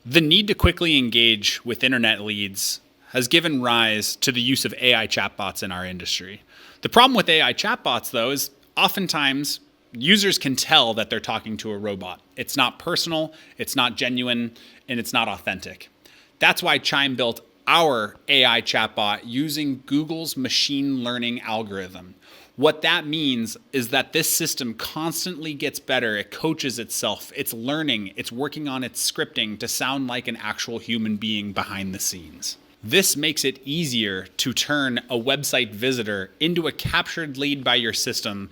The need to quickly engage with internet leads has given rise to the use of AI chatbots in our industry. The problem with AI chatbots, though, is oftentimes users can tell that they're talking to a robot. It's not personal, it's not genuine, and it's not authentic. That's why Chime built our AI chatbot using Google's machine learning algorithm. What that means is that this system constantly gets better. It coaches itself. It's learning. It's working on its scripting to sound like an actual human being behind the scenes. This makes it easier to turn a website visitor into a captured lead by your system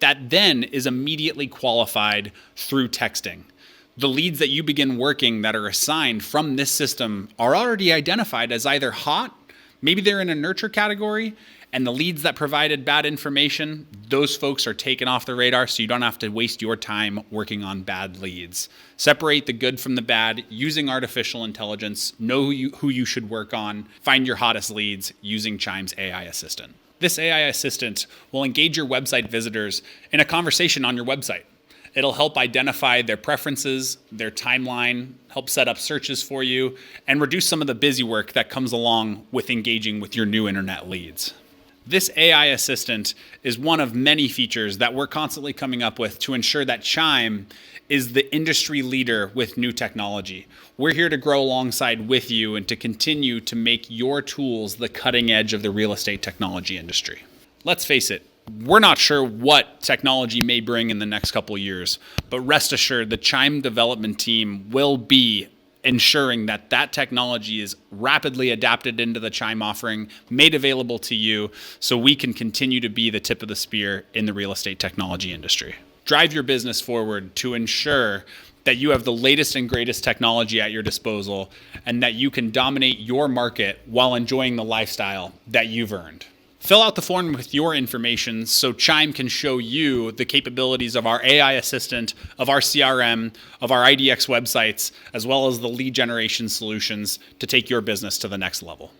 that then is immediately qualified through texting. The leads that you begin working that are assigned from this system are already identified as either hot, maybe they're in a nurture category, and the leads that provided bad information, those folks are taken off the radar so you don't have to waste your time working on bad leads. Separate the good from the bad using artificial intelligence, know who you should work on, find your hottest leads using Chime's AI assistant. This AI assistant will engage your website visitors in a conversation on your website. It'll help identify their preferences, their timeline, help set up searches for you, and reduce some of the busy work that comes along with engaging with your new internet leads. This AI assistant is one of many features that we're constantly coming up with to ensure that Chime is the industry leader with new technology. We're here to grow alongside with you and to continue to make your tools the cutting edge of the real estate technology industry. Let's face it, we're not sure what technology may bring in the next couple of years, but rest assured the Chime development team will be ensuring that that technology is rapidly adapted into the Chime offering, made available to you, so we can continue to be the tip of the spear in the real estate technology industry. Drive your business forward to ensure that you have the latest and greatest technology at your disposal and that you can dominate your market while enjoying the lifestyle that you've earned. Fill out the form with your information so Chime can show you the capabilities of our AI assistant, of our CRM, of our IDX websites, as well as the lead generation solutions to take your business to the next level.